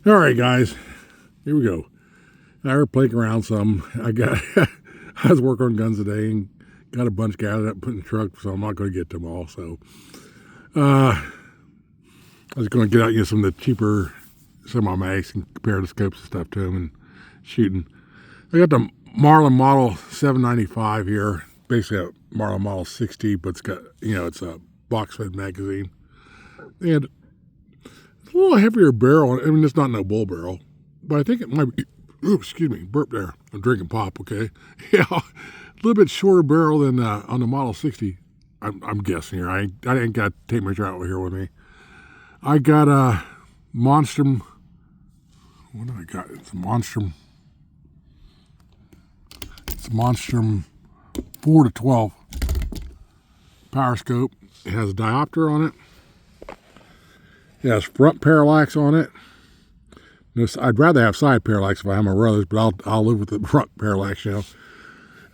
All right, guys, here we go. I was playing around some. I was working on guns today and got a bunch gathered up, put in the truck, so I'm not going to get them all. So I was going to get out some of the cheaper semi-mags and compare the scopes and stuff to them and shooting. I got the Marlin Model 795 here, basically a Marlin Model 60, but it's got it's a box-fed magazine and it's a little heavier barrel. I mean, it's not no bull barrel, but I think it might be. Ooh, excuse me, burp there. I'm drinking pop, okay? Yeah, a little bit shorter barrel than on the Model 60. I'm guessing here. I ain't got tape measure out here with me. I got a Monstrum. What do I got? It's a Monstrum. It's a Monstrum 4 to 12 power scope. It has a diopter on it. It has front parallax on it. I'd rather have side parallax if I have my rudders, but I'll live with the front parallax.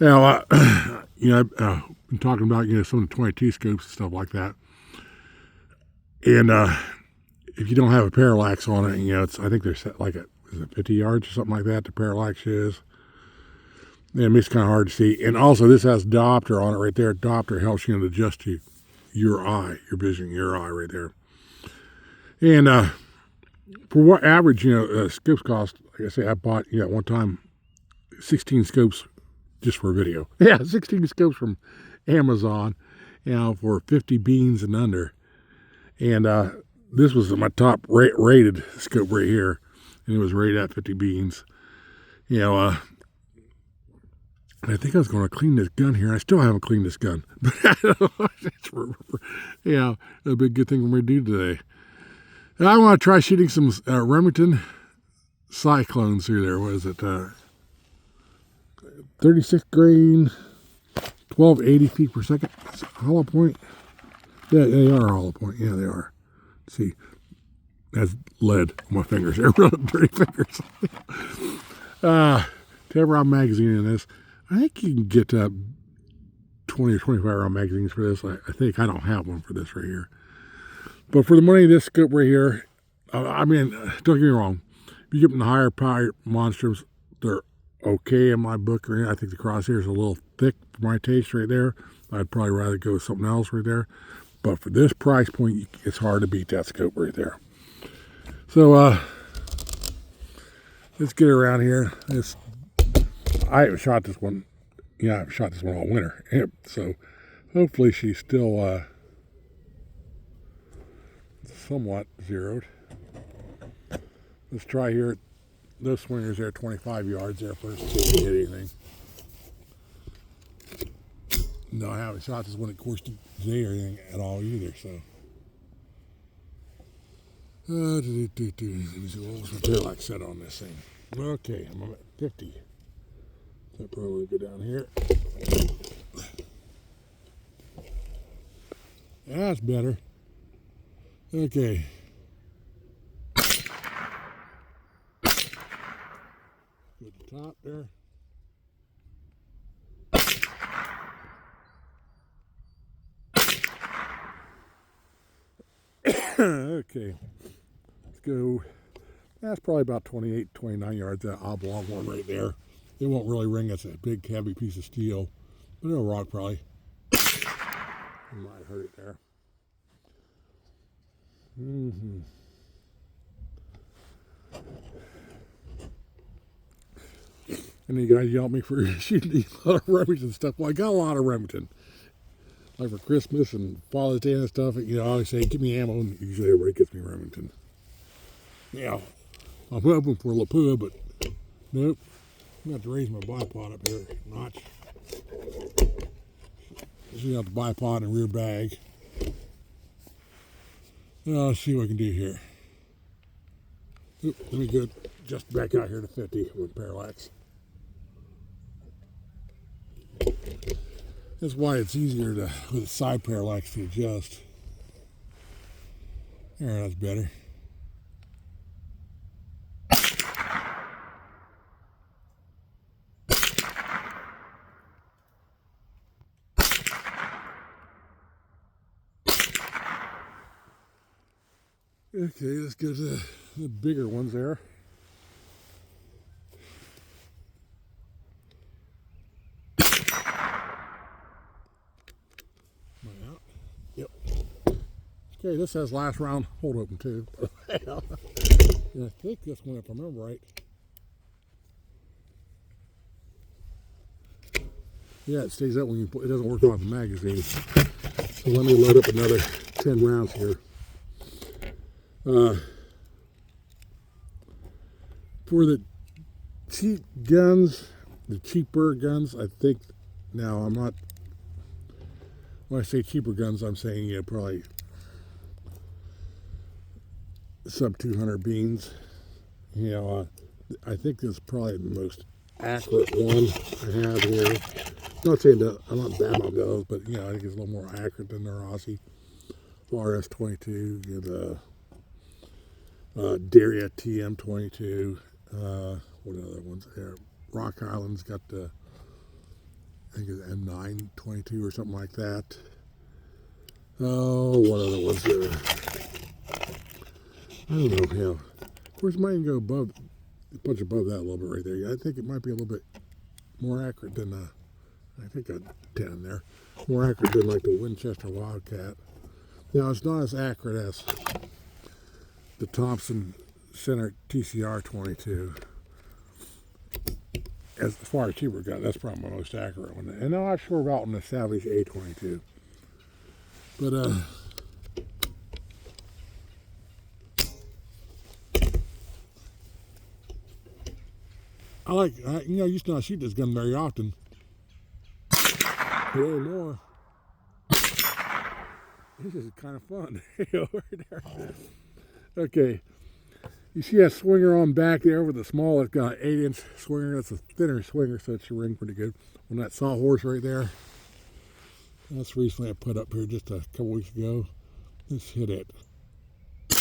Now, I've been talking about some of the 22 scopes and stuff like that, and if you don't have a parallax on it, I think they're set like is it 50 yards or something like that. The parallax is. Yeah, it makes it kind of hard to see, and also this has diopter on it right there. Diopter helps you to adjust your eye, your vision, your eye right there, and. For what average, scopes cost, like I say, I bought, one time 16 scopes just for video. Yeah, 16 scopes from Amazon, for 50 beans and under. And this was my top rated scope right here. And it was rated at 50 beans. And I think I was going to clean this gun here. I still haven't cleaned this gun. But it'll be a good thing for me to do today. I want to try shooting some Remington Cyclones through there. What is it? 36 grain, 1280 feet per second. Hollow point. Yeah, they are hollow point. Yeah, they are. Let's see, that's lead on my fingers. They're really pretty fingers. 10-round magazine in this. I think you can get 20 or 25 round magazines for this. I think I don't have one for this right here. But for the money of this scope right here, don't get me wrong. If you get them the higher power Monstrums, they're okay in my book. I think the crosshairs are a little thick for my taste right there. I'd probably rather go with something else right there. But for this price point, it's hard to beat that scope right there. So let's get around here. I haven't shot this one. I haven't shot this one all winter. So hopefully she's still somewhat zeroed. Let's try here. Those swingers there, 25 yards there first, see if we hit anything. No, I haven't shot this one at course today or anything at all either, so. Let me see what's my parallax set on this thing. Okay, I'm at 50. So probably go down here. That's better. Okay. Good top there. Okay. Let's go. That's probably about 28, 29 yards, that oblong one right there. It won't really ring. It's a big, heavy piece of steel. But it'll rock probably. It might hurt it there. Mm-hmm. And you guys yell at me for shooting a lot of Remington stuff. Well, I got a lot of Remington. Like for Christmas and Father's Day and stuff, I always say, give me ammo, and usually everybody gets me Remington. I'm hoping for Lapua, but nope. I'm going to have to raise my bipod up here a notch. So got the bipod and rear bag. Let's see what I can do here. Let me go just back out here to 50 with parallax. That's why it's easier with a side parallax to adjust. There, that's better. Okay, let's go to the bigger ones there. Yep. Okay, this has last round hold open too. Yeah, I think this one, if I remember right. Yeah, it stays up when you put it. Doesn't work off the magazine. So let me load up another 10 rounds here. For the cheap guns, the cheaper guns, I think. Now I'm not. When I say cheaper guns, I'm saying probably sub 200 beans. I think this is probably the most accurate one I have here. I'm not saying that I'm not bad about those, but I think it's a little more accurate than the Rossi RS-22, the Daria TM-22. What other ones there? Rock Island's got the, I think it's M9-22 or something like that. Oh, what other ones there? I don't know. Of course, it might even go above, a bunch above that a little bit right there. I think it might be a little bit more accurate than I think a 10 there. More accurate than like the Winchester Wildcat. Now, it's not as accurate as the Thompson Center TCR 22. As far as cheaper gun, that's probably my most accurate one. And I'm not sure about the Savage A22. But, I used to not shoot this gun very often. But anymore, this is kind of fun. Over there. Okay. You see that swinger on back there with the small, it's got an 8-inch swinger. That's a thinner swinger, so it should ring pretty good. On that sawhorse right there, that's recently I put up here just a couple weeks ago. Let's hit it. You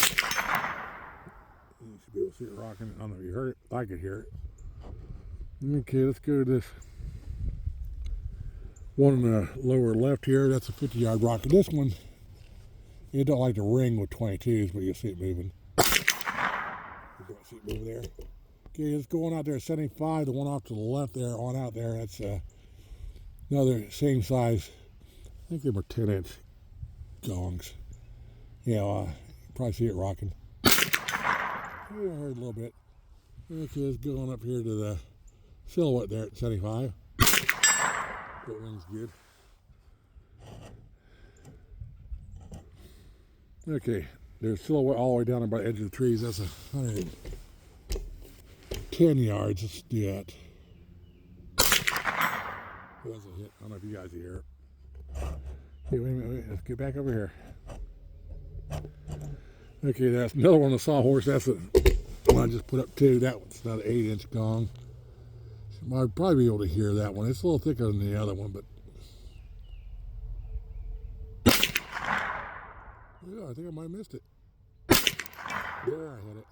should be able to see it rocking. I don't know if you heard it. I could hear it. Okay, let's go to this one in the lower left here. That's a 50-yard rocket. This one, it don't like to ring with 22s, but you'll see it moving. See it move there. Okay, it's going out there 75. The one off to the left there, on out there, that's another same size. I think they were 10-inch gongs. You probably see it rocking. I heard a little bit. Okay, it's going up here to the silhouette there at 75. That ring's good. Okay, there's silhouette all the way down there by the edge of the trees. That's 110 yards. Let's do that. That's a hit. I don't know if you guys hear it. Okay, wait a minute. Let's get back over here. Okay, that's another one of the sawhorse. That's the one I just put up too. That one's not an 8-inch gong. You might probably be able to hear that one. It's a little thicker than the other one, but yeah, I think I might have missed it. There, I hit it.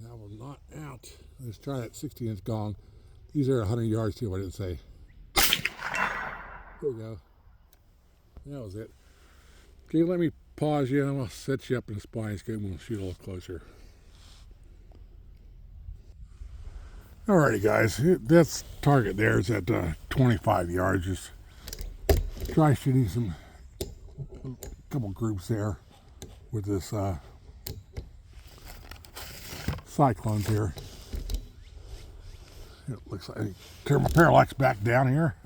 That one not out. Let's try that 60-inch gong. These are 100 yards too, I didn't say. There we go. That was it. Okay, let me pause you and I'll set you up in the spine scope and we'll shoot a little closer. Alrighty guys, that's target there is at 25 yards. Just try shooting a couple groups there with this cyclones here. It looks like I turn my parallax back down here.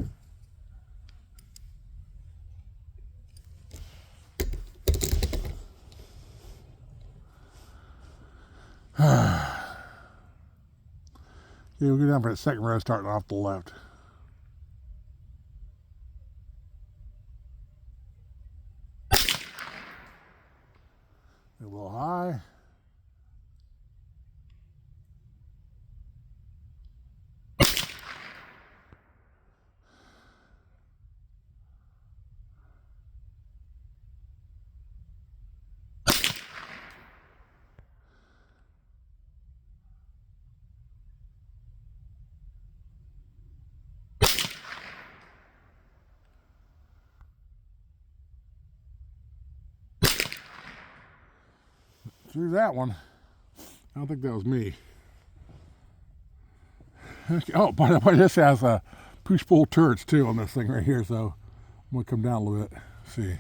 We'll go down for the second row starting off the left. A little high. Through that one. I don't think that was me. Okay. Oh, by the way, this has push-pull turrets too on this thing right here, so I'm going to come down a little bit. See.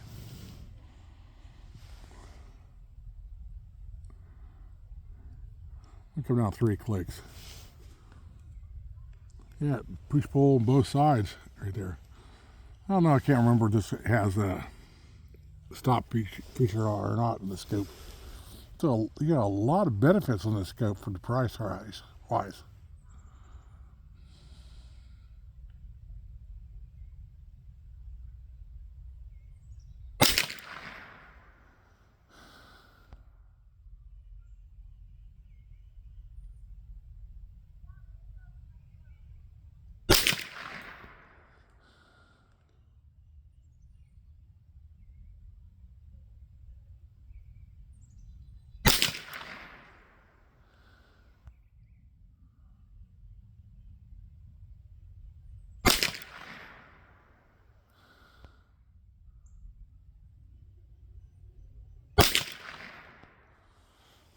I'll come down 3 clicks. Yeah, push-pull on both sides right there. I don't know, I can't remember if this has a stop feature or not in the scope. So you got a lot of benefits on this scope for the price wise.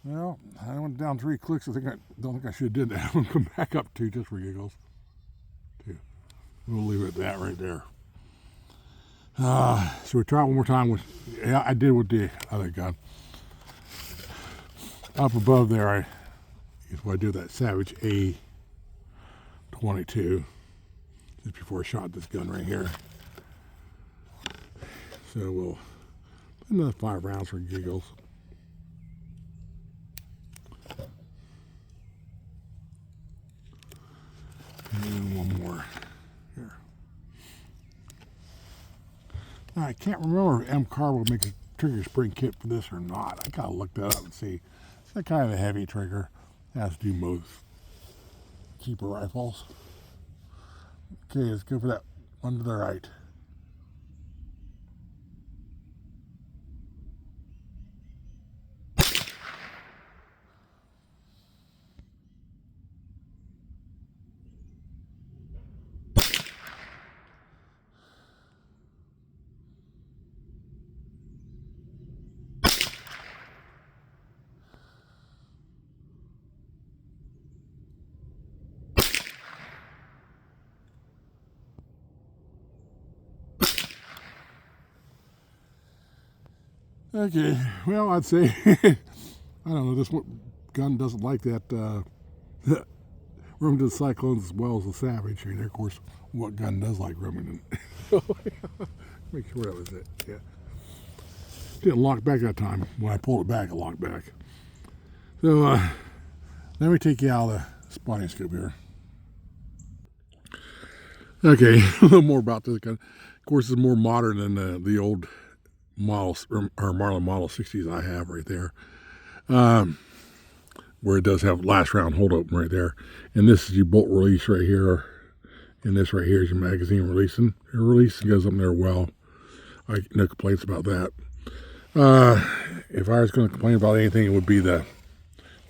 Well, I went down 3 clicks. I don't think I should have did that. I'm going to come back up 2 just for giggles. 2. We'll leave it at that right there. So we try it one more time with, yeah, I did with the other gun. Up above there, is what I do with that Savage A22. Just before I shot this gun right here. So we'll put another 5 rounds for giggles. And one more here. Now, I can't remember if M Carbo makes a trigger spring kit for this or not. I gotta look that up and see. It's that kind of a heavy trigger. It has to do most cheaper rifles. Okay, let's go for that one to the right. Okay, well, I'd say, I don't know, this gun doesn't like that Remington Cyclones as well as the Savage. I mean, of course, what gun does like Remington? Make sure that was it, yeah. Didn't lock back that time. When I pulled it back, it locked back. So, let me take you out of the spotting scope here. Okay, a little more about this gun. Of course, it's more modern than the old models or Marlin Model 60s I have right there, where it does have last round hold open right there, and this is your bolt release right here, and this right here is your magazine releasing. Your releasing goes up there well. No complaints about that. If I was going to complain about anything, it would be you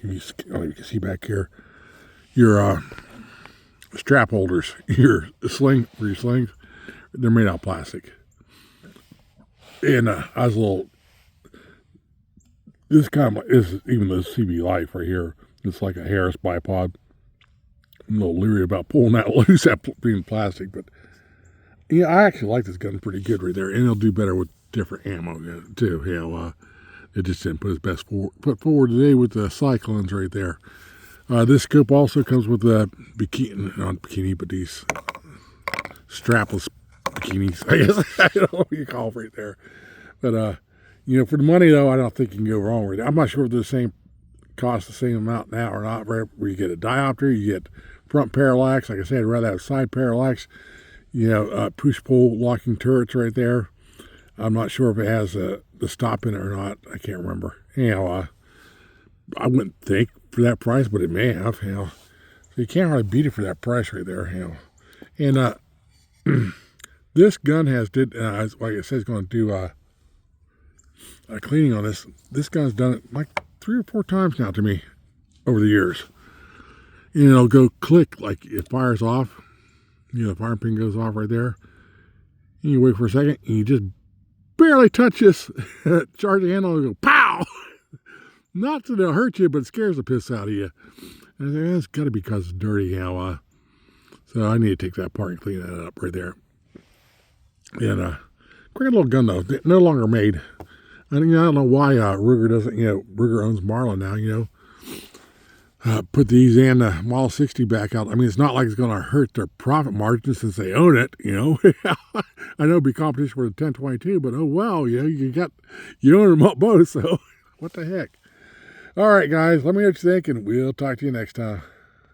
can see back here, your strap holders, your sling for your slings. They're made out of plastic. And I was a little, this kind of is even the CB Life right here. It's like a Harris bipod. I'm a little leery about pulling that loose, that being plastic, but yeah, I actually like this gun pretty good right there, and it'll do better with different ammo too. You know, it just didn't put its best foot forward today with the Cyclones right there. This scope also comes with the not bikini, but these strapless bikinis, I guess. I don't know what you call it right there. But, you know, for the money, though, I don't think you can go wrong with it. I'm not sure if they're the same, cost the same amount now or not, right? Where you get a diopter, you get front parallax. Like I said, I'd rather have side parallax. You know, push-pull locking turrets right there. I'm not sure if it has the stop in it or not. I can't remember. You know, I wouldn't think for that price, but it may have, you know. So you can't really beat it for that price right there, you know. And this gun has like I said, it's going to do a cleaning on this. This gun's done it like 3 or 4 times now to me over the years. And it'll go click, like it fires off. You know, the firing pin goes off right there. And you wait for a second, and you just barely touch this charge handle and go pow! Not that it'll hurt you, but it scares the piss out of you. And I think that's got to be because it's dirty, so I need to take that apart and clean that up right there. And great little gun though, no longer made. I don't know why Ruger doesn't. Ruger owns Marlin now. Put these and the Model 60 back out. I mean, it's not like it's going to hurt their profit margin since they own it. I know it'd be competition for the 1022, but oh well, you own them both, so what the heck. All right, guys, let me know what you think, and we'll talk to you next time.